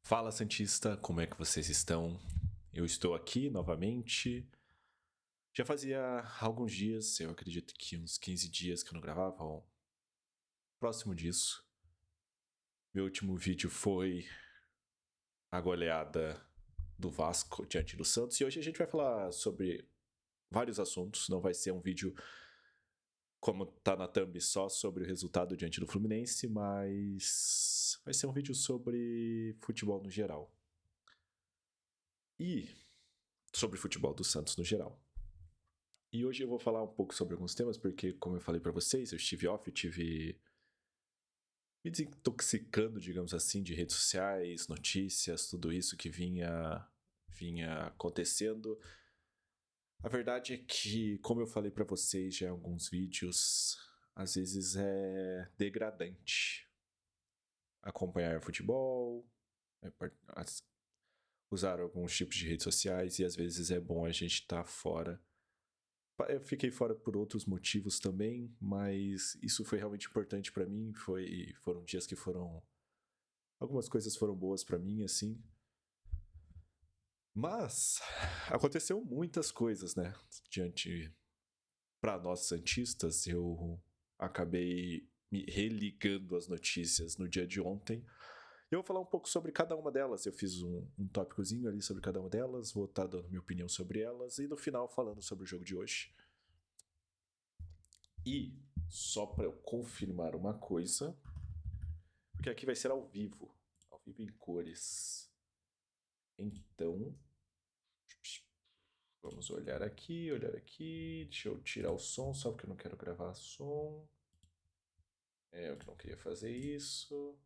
Fala Santista, como é que vocês estão? Eu estou aqui novamente. Já fazia alguns dias, eu acredito que uns 15 dias que eu não gravava, ou próximo disso. Meu último vídeo foi a goleada do Vasco diante do Santos, e hoje a gente vai falar sobre vários assuntos. Não vai ser um vídeo como tá na thumb só sobre o resultado diante do Fluminense, mas vai ser um vídeo sobre futebol no geral. E sobre futebol do Santos no geral. E hoje eu vou falar um pouco sobre alguns temas, porque, como eu falei pra vocês, eu estive off, eu tive me desintoxicando, digamos assim, de redes sociais, notícias, tudo isso que vinha acontecendo. A verdade é que, como eu falei pra vocês já em alguns vídeos, às vezes é degradante acompanhar futebol, usar alguns tipos de redes sociais, e às vezes é bom a gente estar fora. Eu fiquei fora por outros motivos também, mas isso foi realmente importante pra mim. Foram dias que foram. Algumas coisas foram boas pra mim, assim. Mas aconteceu muitas coisas, né? Diante. Pra nós Santistas, eu acabei me religando às notícias no dia de ontem. Eu vou falar um pouco sobre cada uma delas. Eu fiz um tópicozinho ali sobre cada uma delas, vou estar dando minha opinião sobre elas e no final falando sobre o jogo de hoje. E, só para eu confirmar uma coisa, porque aqui vai ser ao vivo em cores. Então, vamos olhar aqui. Deixa eu tirar o som, só porque eu não quero gravar som. Eu que não queria fazer isso.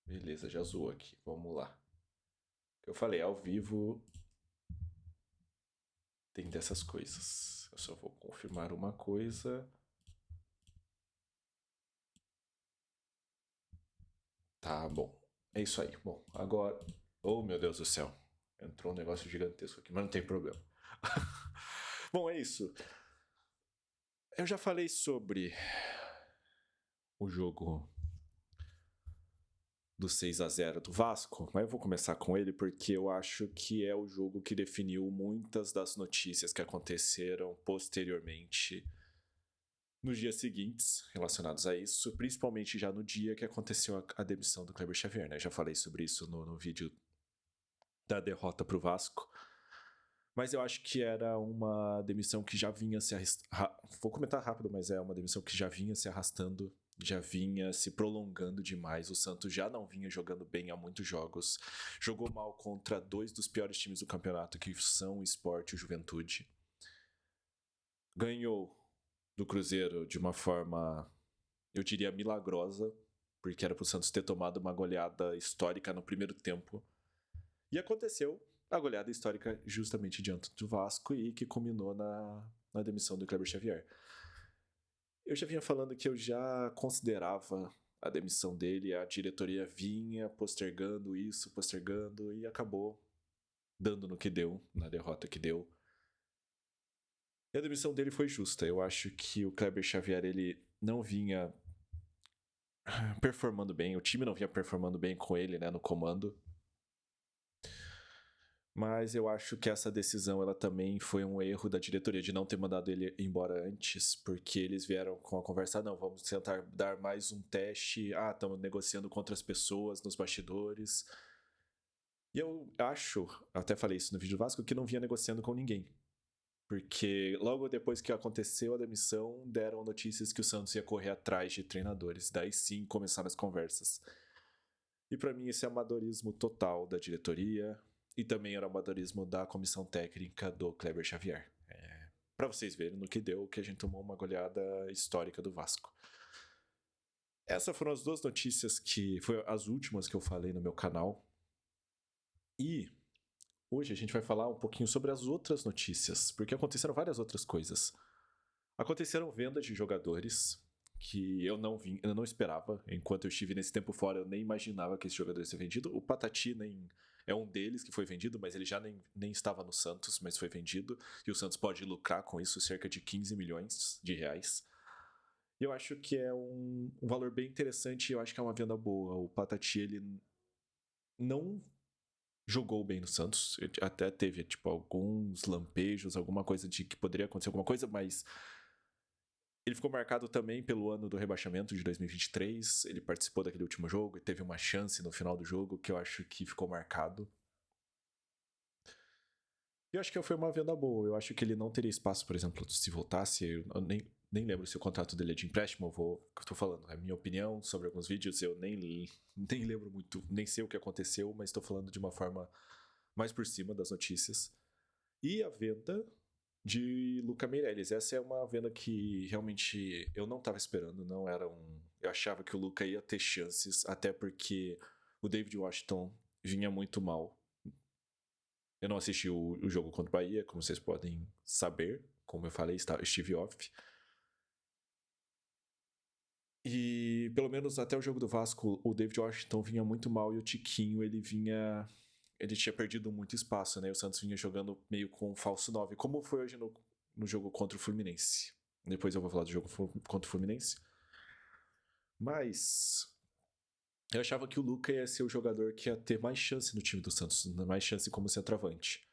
Beleza, já zoou aqui. Vamos lá. Eu falei, ao vivo tem dessas coisas. Eu só vou confirmar uma coisa. Tá bom. É isso aí. Bom, agora. Oh, meu Deus do céu. Entrou um negócio gigantesco aqui, mas não tem problema. Bom, é isso. Eu já falei sobre o jogo do 6-0 do Vasco, mas eu vou começar com ele porque eu acho que é o jogo que definiu muitas das notícias que aconteceram posteriormente nos dias seguintes relacionados a isso, principalmente já no dia que aconteceu a demissão do Kleber Xavier, né? Já falei sobre isso no vídeo da derrota pro Vasco. Mas eu acho que era uma demissão que já vinha se arrastando. Vou comentar rápido, mas é uma demissão que já vinha se arrastando, já vinha se prolongando demais. O Santos já não vinha jogando bem há muitos jogos. Jogou mal contra dois dos piores times do campeonato, que são o Sport e o Juventude. Ganhou do Cruzeiro de uma forma, eu diria, milagrosa, porque era pro Santos ter tomado uma goleada histórica no primeiro tempo. E aconteceu a goleada histórica justamente diante do Vasco e que culminou na demissão do Kleber Xavier. Eu já vinha falando que eu já considerava a demissão dele, a diretoria vinha postergando isso, postergando e acabou dando no que deu, na derrota que deu. E a demissão dele foi justa. Eu acho que o Kleber Xavier ele não vinha performando bem, o time não vinha performando bem com ele, né, no comando. Mas eu acho que essa decisão ela também foi um erro da diretoria de não ter mandado ele embora antes, porque eles vieram com a conversa, não, vamos tentar dar mais um teste, estamos negociando com outras pessoas nos bastidores. E eu acho, até falei isso no vídeo do Vasco, que não vinha negociando com ninguém. Porque logo depois que aconteceu a demissão, deram notícias que o Santos ia correr atrás de treinadores. Daí sim começaram as conversas. E para mim esse é amadorismo total da diretoria e também era amadorismo da comissão técnica do Kleber Xavier. Para vocês verem no que deu que a gente tomou uma goleada histórica do Vasco. Essas foram as duas notícias que foram as últimas que eu falei no meu canal. E hoje a gente vai falar um pouquinho sobre as outras notícias, porque aconteceram várias outras coisas. Aconteceram vendas de jogadores que eu não esperava. Enquanto eu estive nesse tempo fora, eu nem imaginava que esse jogador ia ser vendido. O Patati nem é um deles que foi vendido, mas ele já nem estava no Santos, mas foi vendido. E o Santos pode lucrar com isso cerca de 15 milhões de reais. E eu acho que é um valor bem interessante e eu acho que é uma venda boa. O Patati, ele não jogou bem no Santos. Ele até teve, tipo, alguns lampejos, alguma coisa de que poderia acontecer alguma coisa, mas ele ficou marcado também pelo ano do rebaixamento de 2023. Ele participou daquele último jogo e teve uma chance no final do jogo que eu acho que ficou marcado. Eu acho que foi uma venda boa. Eu acho que ele não teria espaço, por exemplo, se voltasse. Eu nem lembro se o contrato dele é de empréstimo. Eu tô falando, é a minha opinião sobre alguns vídeos. Eu nem lembro muito, nem sei o que aconteceu, mas estou falando de uma forma mais por cima das notícias. E a venda de Luca Meirelles. Essa é uma venda que realmente eu não estava esperando. Não era um. Eu achava que o Luca ia ter chances, até porque o David Washington vinha muito mal. Eu não assisti o jogo contra o Bahia, como vocês podem saber. Como eu falei, estive off. E pelo menos até o jogo do Vasco, o David Washington vinha muito mal e o Tiquinho, ele vinha. Ele tinha perdido muito espaço, né? O Santos vinha jogando meio com um falso 9, como foi hoje no jogo contra o Fluminense. Depois eu vou falar do jogo contra o Fluminense. Mas eu achava que o Luca ia ser o jogador que ia ter mais chance no time do Santos, mais chance como centroavante.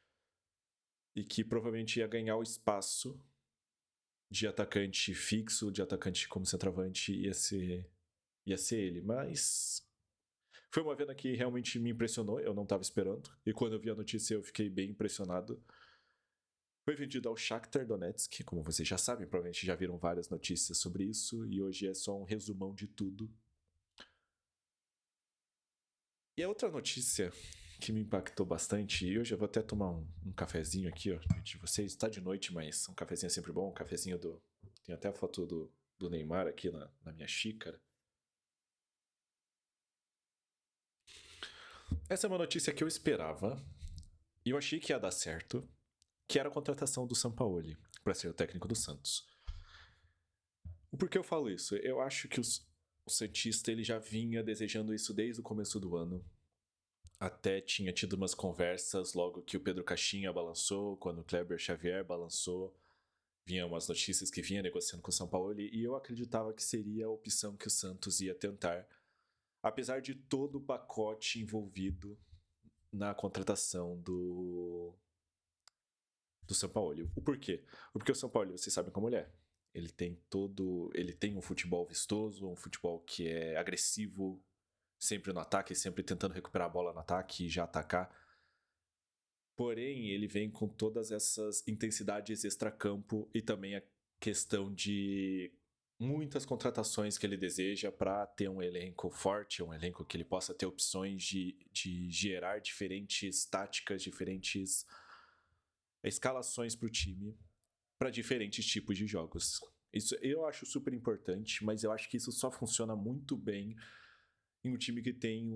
E que provavelmente ia ganhar o espaço de atacante fixo, de atacante como centroavante, ia ser ele. Mas foi uma venda que realmente me impressionou, eu não estava esperando. E quando eu vi a notícia eu fiquei bem impressionado. Foi vendido ao Shakhtar Donetsk, como vocês já sabem, provavelmente já viram várias notícias sobre isso, e hoje é só um resumão de tudo. E a outra notícia que me impactou bastante, e hoje eu vou até tomar um cafezinho aqui, ó, de vocês. Tá de noite, mas um cafezinho é sempre bom, um cafezinho do... Tem até a foto do Neymar aqui na minha xícara. Essa é uma notícia que eu esperava, e eu achei que ia dar certo, que era a contratação do Sampaoli para ser o técnico do Santos. Por que eu falo isso? Eu acho que o Santista ele já vinha desejando isso desde o começo do ano. Até tinha tido umas conversas logo que o Pedro Caixinha balançou, quando o Kleber Xavier balançou. Vinha umas notícias que vinha negociando com o São Paulo e eu acreditava que seria a opção que o Santos ia tentar. Apesar de todo o pacote envolvido na contratação do São Paulo. O porquê? Porque o São Paulo, vocês sabem como ele é. Ele tem um futebol vistoso, um futebol que é agressivo, sempre no ataque, sempre tentando recuperar a bola no ataque e já atacar. Porém, ele vem com todas essas intensidades extracampo e também a questão de muitas contratações que ele deseja para ter um elenco forte, um elenco que ele possa ter opções de gerar diferentes táticas, diferentes escalações para o time, para diferentes tipos de jogos. Isso eu acho super importante, mas eu acho que isso só funciona muito bem em um time que tem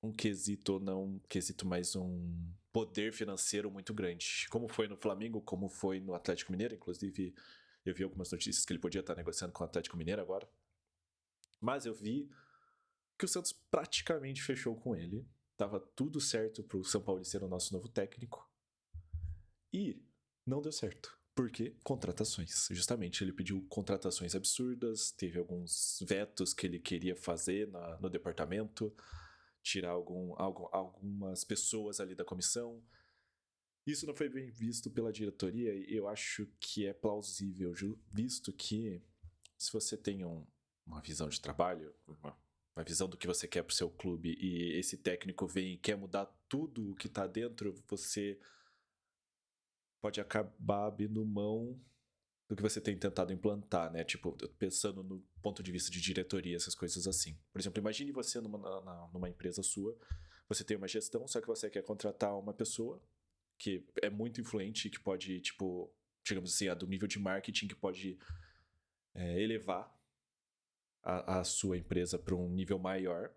um quesito, não um quesito, mas um poder financeiro muito grande. Como foi no Flamengo, como foi no Atlético Mineiro, inclusive eu vi algumas notícias que ele podia estar negociando com o Atlético Mineiro agora. Mas eu vi que o Santos praticamente fechou com ele. Tava tudo certo pro São Paulo ser o nosso novo técnico. E não deu certo. Por quê? Contratações. Justamente, ele pediu contratações absurdas, teve alguns vetos que ele queria fazer no departamento, tirar algumas pessoas ali da comissão. Isso não foi bem visto pela diretoria e eu acho que é plausível, visto que se você tem uma visão de trabalho, uma visão do que você quer pro seu clube e esse técnico vem e quer mudar tudo o que tá dentro, você pode acabar abrindo mão do que você tem tentado implantar, né? Tipo, pensando no ponto de vista de diretoria, essas coisas assim. Por exemplo, imagine você numa empresa sua, você tem uma gestão, só que você quer contratar uma pessoa que é muito influente, que pode, tipo, digamos assim, do nível de marketing que pode elevar a sua empresa para um nível maior.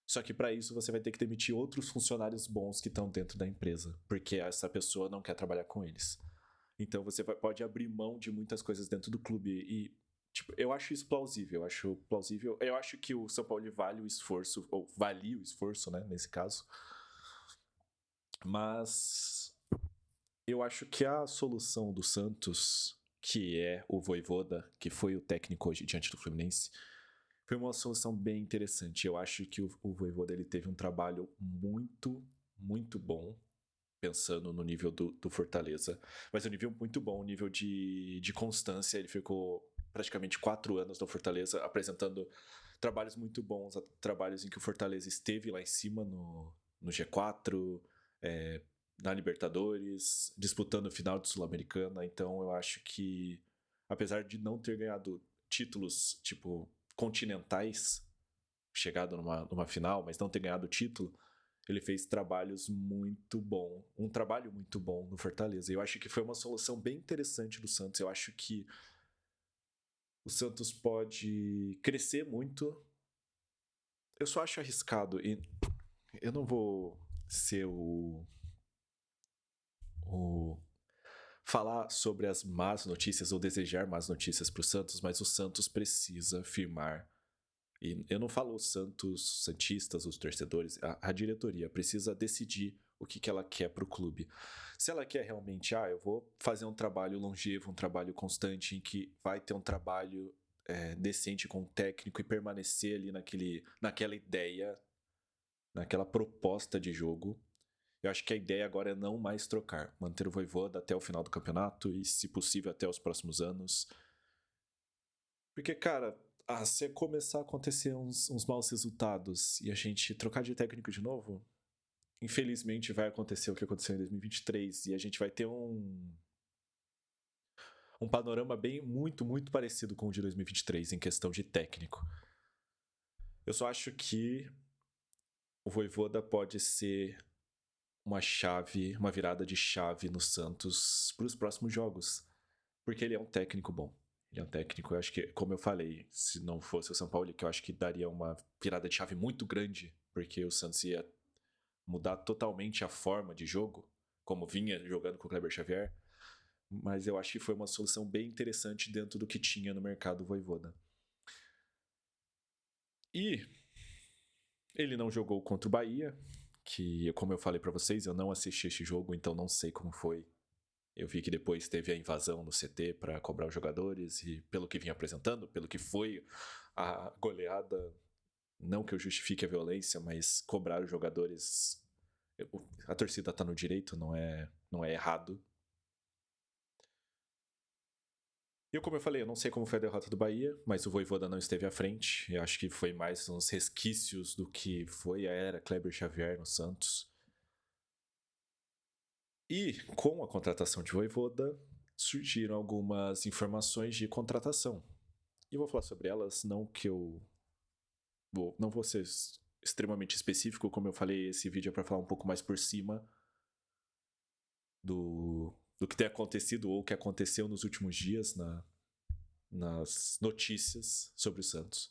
Só que para isso você vai ter que demitir outros funcionários bons que estão dentro da empresa, porque essa pessoa não quer trabalhar com eles. Então você pode abrir mão de muitas coisas dentro do clube e tipo, eu acho isso plausível, eu acho plausível. Eu acho que o São Paulo vale o esforço, ou valia o esforço, né, nesse caso. Mas eu acho que a solução do Santos, que é o Vojvoda, que foi o técnico hoje diante do Fluminense, Foi uma solução bem interessante. Eu acho que o Vojvoda ele teve um trabalho muito, muito bom, pensando no nível do Fortaleza. Mas um nível muito bom, um nível de constância. Ele ficou praticamente 4 anos no Fortaleza, apresentando trabalhos muito bons, trabalhos em que o Fortaleza esteve lá em cima no G4, na Libertadores, disputando o final de Sul-Americana. Então eu acho que, apesar de não ter ganhado títulos, tipo, continentais, chegado numa final, mas não ter ganhado o título, ele fez trabalhos muito bom, um trabalho muito bom no Fortaleza. Eu acho que foi uma solução bem interessante do Santos. Eu acho que o Santos pode crescer muito. Eu só acho arriscado, e eu não vou ser o falar sobre as más notícias ou desejar más notícias para o Santos, mas o Santos precisa firmar. E eu não falo os Santos, Santistas, os torcedores, a diretoria precisa decidir o que ela quer para o clube. Se ela quer realmente, eu vou fazer um trabalho longevo, um trabalho constante, em que vai ter um trabalho decente com o técnico e permanecer ali naquela ideia, naquela proposta de jogo. Eu acho que a ideia agora é não mais trocar, manter o Vojvoda até o final do campeonato e, se possível, até os próximos anos. Porque, cara, se começar a acontecer uns maus resultados e a gente trocar de técnico de novo, infelizmente vai acontecer o que aconteceu em 2023 e a gente vai ter um panorama bem muito, muito parecido com o de 2023 em questão de técnico. Eu só acho que o Vojvoda pode ser uma chave, uma virada de chave no Santos para os próximos jogos, porque ele é um técnico bom. Ele é um técnico, eu acho que, como eu falei, se não fosse o São Paulo, que eu acho que daria uma virada de chave muito grande, porque o Santos ia mudar totalmente a forma de jogo, como vinha jogando com o Kleber Xavier, mas eu acho que foi uma solução bem interessante dentro do que tinha no mercado Vojvoda. E ele não jogou contra o Bahia, que, como eu falei para vocês, eu não assisti esse jogo, então não sei como foi. Eu vi que depois teve a invasão no CT para cobrar os jogadores e, pelo que vinha apresentando, pelo que foi a goleada, não que eu justifique a violência, mas cobrar os jogadores. A torcida tá no direito, não é errado. E como eu falei, eu não sei como foi a derrota do Bahia, mas o Vojvoda não esteve à frente. Eu acho que foi mais uns resquícios do que foi a era Kleber Xavier no Santos. E com a contratação de Vojvoda, surgiram algumas informações de contratação. E vou falar sobre elas, não vou ser extremamente específico, como eu falei, esse vídeo é para falar um pouco mais por cima do que tem acontecido ou que aconteceu nos últimos dias nas notícias sobre o Santos.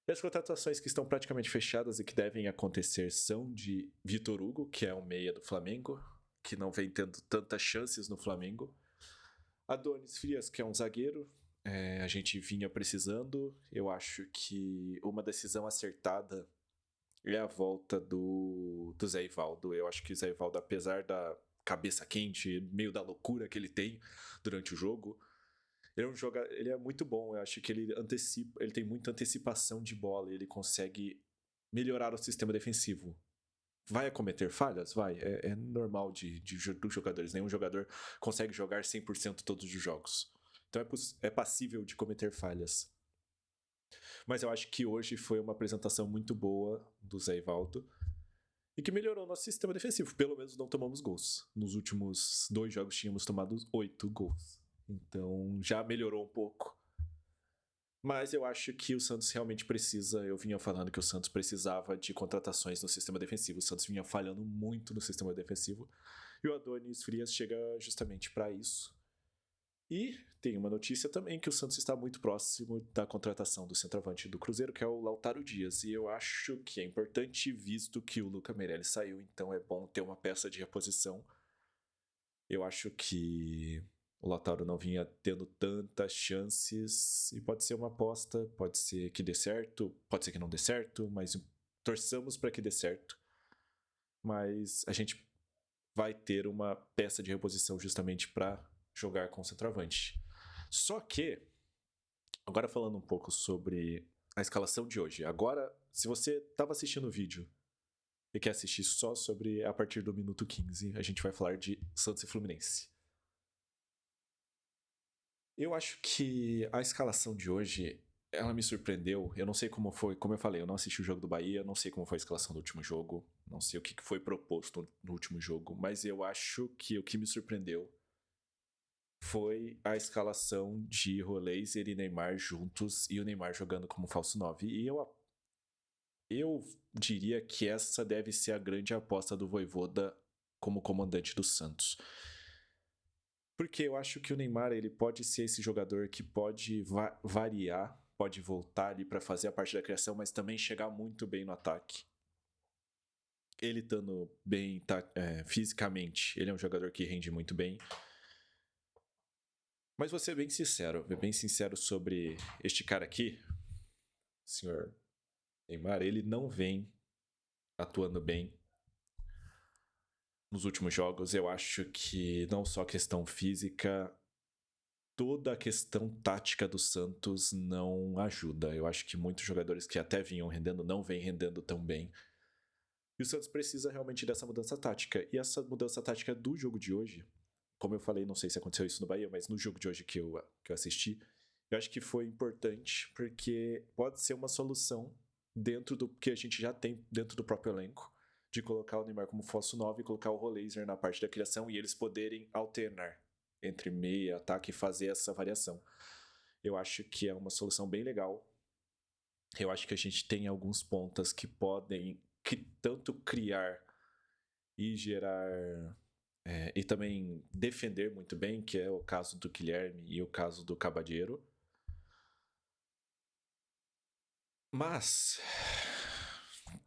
E as contratações que estão praticamente fechadas e que devem acontecer são de Vitor Hugo, que é um meia do Flamengo, que não vem tendo tantas chances no Flamengo. Adonis Frias, que é um zagueiro, a gente vinha precisando. Eu acho que uma decisão acertada é a volta do Zé Ivaldo. Eu acho que o Zé Ivaldo, apesar da cabeça quente, meio da loucura que ele tem durante o jogo, ele é muito bom. Eu acho que ele tem muita antecipação de bola, ele consegue melhorar o sistema defensivo. Vai cometer falhas? Vai. É normal dos jogadores. Nenhum jogador consegue jogar 100% todos os jogos. Então é passível de cometer falhas. Mas eu acho que hoje foi uma apresentação muito boa do Zé Ivaldo e que melhorou nosso sistema defensivo. Pelo menos não tomamos gols. Nos últimos 2 jogos tínhamos tomado 8 gols. Então já melhorou um pouco. Mas eu acho que o Santos realmente precisa. Eu vinha falando que o Santos precisava de contratações no sistema defensivo. O Santos vinha falhando muito no sistema defensivo. E o Adonis Frias chega justamente para isso. E tem uma notícia também que o Santos está muito próximo da contratação do centroavante do Cruzeiro, que é o Lautaro Dias. E eu acho que é importante, visto que o Luca Meirelles saiu, então é bom ter uma peça de reposição. Eu acho que o Lautaro não vinha tendo tantas chances e pode ser uma aposta, pode ser que dê certo, pode ser que não dê certo, mas torçamos para que dê certo. Mas a gente vai ter uma peça de reposição justamente para jogar com o centroavante. Só que, agora falando um pouco sobre a escalação de hoje. Agora, se você estava assistindo o vídeo e quer assistir só sobre a partir do minuto 15, a gente vai falar de Santos e Fluminense. Eu acho que a escalação de hoje, ela me surpreendeu. Eu não sei como foi, como eu falei, eu não assisti o jogo do Bahia, não sei como foi a escalação do último jogo, não sei o que foi proposto no último jogo, mas eu acho que o que me surpreendeu foi a escalação de Roleiser e Neymar juntos e o Neymar jogando como falso 9. E eu diria que essa deve ser a grande aposta do Vojvoda como comandante do Santos. Porque eu acho que o Neymar ele pode ser esse jogador que pode variar, pode voltar ali para fazer a parte da criação, mas também chegar muito bem no ataque. Ele estando bem fisicamente, ele é um jogador que rende muito bem. Mas vou ser bem sincero sobre este cara aqui, senhor Neymar, ele não vem atuando bem nos últimos jogos. Eu acho que não só a questão física, toda a questão tática do Santos não ajuda. Eu acho que muitos jogadores que até vinham rendendo não vêm rendendo tão bem. E o Santos precisa realmente dessa mudança tática. E essa mudança tática do jogo de hoje, como eu falei, não sei se aconteceu isso no Bahia, mas no jogo de hoje que eu assisti, eu acho que foi importante porque pode ser uma solução dentro do que a gente já tem dentro do próprio elenco, de colocar o Neymar como falso 9 e colocar o Roleiser na parte da criação e eles poderem alternar entre meia, ataque e fazer essa variação. Eu acho que é uma solução bem legal. Eu acho que a gente tem alguns pontas que podem tanto criar e gerar e também defender muito bem, que é o caso do Guilherme e o caso do Cabadeiro. Mas,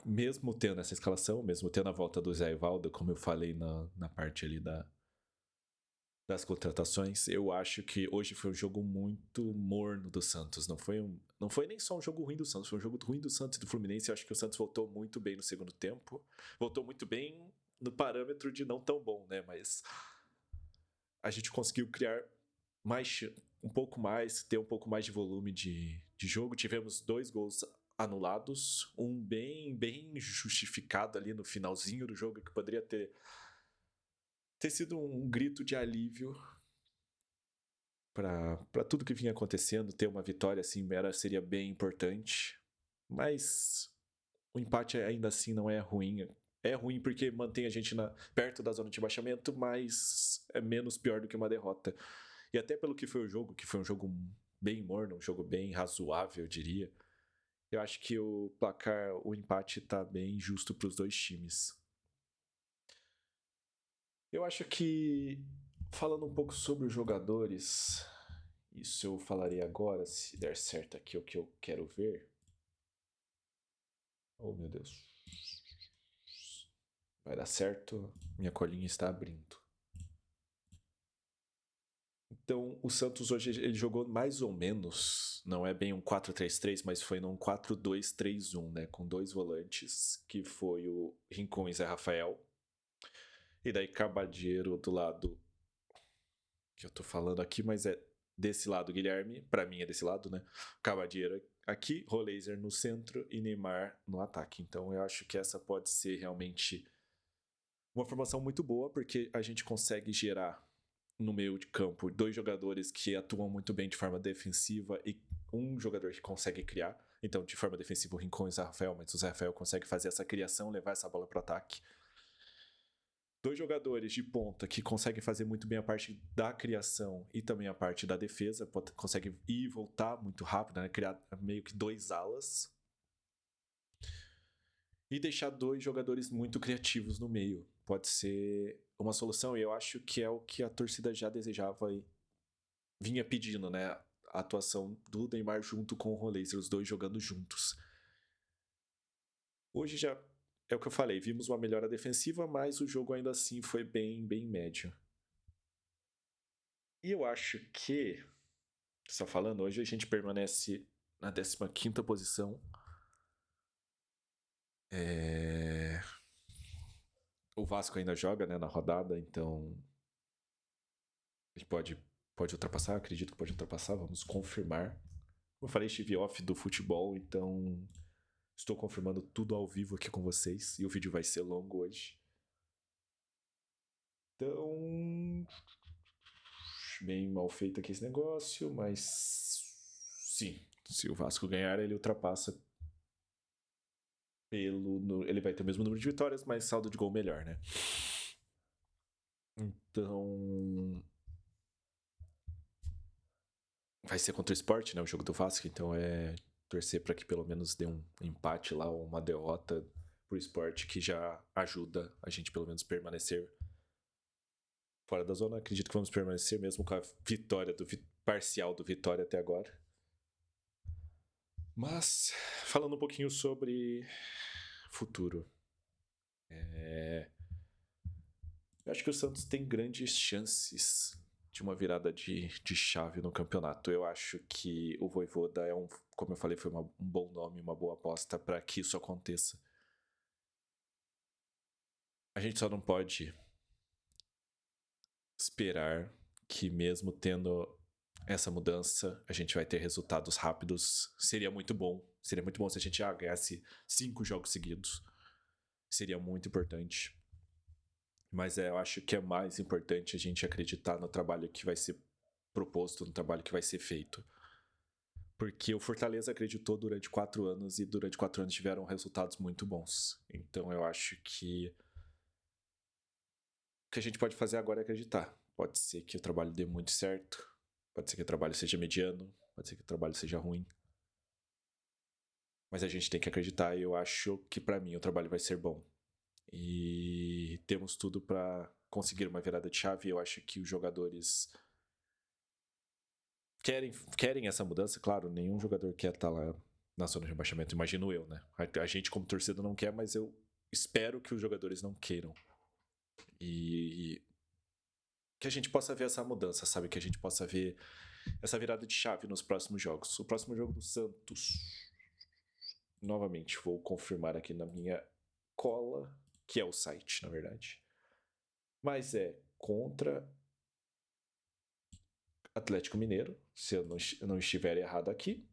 mesmo tendo essa escalação, mesmo tendo a volta do Zé Ivaldo, como eu falei na parte ali das contratações, eu acho que hoje foi um jogo muito morno do Santos. Não foi nem só um jogo ruim do Santos, foi um jogo ruim do Santos e do Fluminense. Eu acho que o Santos voltou muito bem no segundo tempo. Voltou muito bem no parâmetro de não tão bom, né? Mas a gente conseguiu criar um pouco mais, ter um pouco mais de volume de jogo. Tivemos 2 gols anulados, um bem justificado ali no finalzinho do jogo, que poderia ter sido um grito de alívio para tudo que vinha acontecendo. Ter uma vitória assim seria bem importante, mas o empate ainda assim não é ruim. É ruim porque mantém a gente perto da zona de baixamento, mas é menos pior do que uma derrota. E até pelo que foi o jogo, que foi um jogo bem morno, um jogo bem razoável, eu diria. Eu acho que o empate tá bem justo para os dois times. Eu acho que, falando um pouco sobre os jogadores, isso eu falarei agora, se der certo aqui o que eu quero ver. Oh, meu Deus. Vai dar certo. Minha colinha está abrindo. Então, o Santos hoje ele jogou mais ou menos, não é bem um 4-3-3, mas foi num 4-2-3-1, né? Com 2 volantes, que foi o Rincon e Zé Rafael. E daí Cabadeiro do lado que eu tô falando aqui, mas é desse lado Guilherme, pra mim é desse lado, né? Cabadeiro aqui, Roleiser no centro e Neymar no ataque. Então eu acho que essa pode ser realmente uma formação muito boa, porque a gente consegue gerar no meio de campo 2 jogadores que atuam muito bem de forma defensiva e um jogador que consegue criar. Então, de forma defensiva, o Rincon e o Zé Rafael, mas o Zé Rafael consegue fazer essa criação, levar essa bola para o ataque. 2 jogadores de ponta que conseguem fazer muito bem a parte da criação e também a parte da defesa, conseguem ir e voltar muito rápido, né? Criar meio que 2 alas. E deixar 2 jogadores muito criativos no meio. Pode ser uma solução, e eu acho que é o que a torcida já desejava e vinha pedindo, né? A atuação do Neymar junto com o Roleiser, os 2 jogando juntos. Hoje já é o que eu falei, vimos uma melhora defensiva, mas o jogo ainda assim foi bem médio. E eu acho que, só falando, hoje a gente permanece na 15ª posição. O Vasco ainda joga, né, na rodada, então a gente pode ultrapassar, acredito que pode ultrapassar, vamos confirmar. Eu falei, estive off do futebol, então estou confirmando tudo ao vivo aqui com vocês. E o vídeo vai ser longo hoje. Então, bem mal feito aqui esse negócio, mas sim, se o Vasco ganhar, ele ultrapassa ele vai ter o mesmo número de vitórias, mas saldo de gol melhor, né? Então, vai ser contra o Sport, né? O jogo do Vasco, então é torcer para que pelo menos dê um empate lá ou uma derrota pro Sport, que já ajuda a gente pelo menos permanecer fora da zona. Acredito que vamos permanecer mesmo com a vitória parcial do Vitória até agora. Mas, falando um pouquinho sobre futuro. Eu acho que o Santos tem grandes chances de uma virada de chave no campeonato. Eu acho que o Vojvoda como eu falei, foi um bom nome, uma boa aposta para que isso aconteça. A gente só não pode esperar que mesmo tendo essa mudança, a gente vai ter resultados rápidos. Seria muito bom. Seria muito bom se a gente ganhasse 5 jogos seguidos. Seria muito importante. Mas eu acho que é mais importante a gente acreditar no trabalho que vai ser proposto, no trabalho que vai ser feito. Porque o Fortaleza acreditou durante 4 anos e durante 4 anos tiveram resultados muito bons. Então eu acho que o que a gente pode fazer agora é acreditar. Pode ser que o trabalho dê muito certo, pode ser que o trabalho seja mediano, pode ser que o trabalho seja ruim. Mas a gente tem que acreditar e eu acho que pra mim o trabalho vai ser bom. E temos tudo pra conseguir uma virada de chave. Eu acho que os jogadores querem essa mudança. Claro, nenhum jogador quer estar lá na zona de rebaixamento, imagino eu, né? A gente como torcedor não quer, mas eu espero que os jogadores não queiram. E que a gente possa ver essa mudança, sabe? Que a gente possa ver essa virada de chave nos próximos jogos. O próximo jogo do Santos, novamente, vou confirmar aqui na minha cola, que é o site, na verdade. Mas é contra Atlético Mineiro, se eu não estiver errado aqui,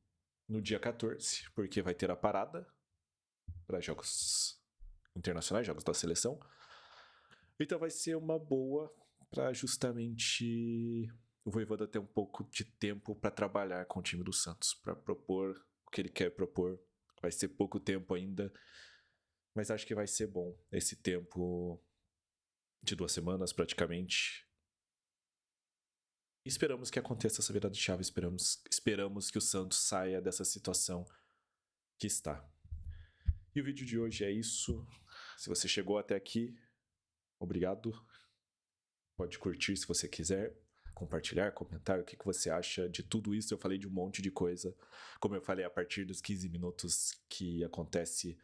no dia 14, porque vai ter a parada para jogos internacionais, jogos da seleção. Então vai ser uma boa para justamente o Vojvoda ter um pouco de tempo para trabalhar com o time do Santos, para propor o que ele quer propor. Vai ser pouco tempo ainda, mas acho que vai ser bom esse tempo de 2 semanas praticamente. Esperamos que aconteça essa virada de chave, esperamos que o Santos saia dessa situação que está. E o vídeo de hoje é isso. Se você chegou até aqui, obrigado. Pode curtir se você quiser, compartilhar, comentar o que você acha de tudo isso. Eu falei de um monte de coisa. Como eu falei, a partir dos 15 minutos que acontece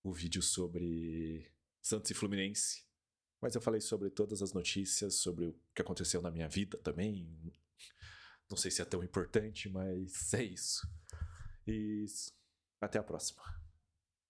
o vídeo sobre Santos e Fluminense. Mas eu falei sobre todas as notícias, sobre o que aconteceu na minha vida também. Não sei se é tão importante, mas é isso. E até a próxima.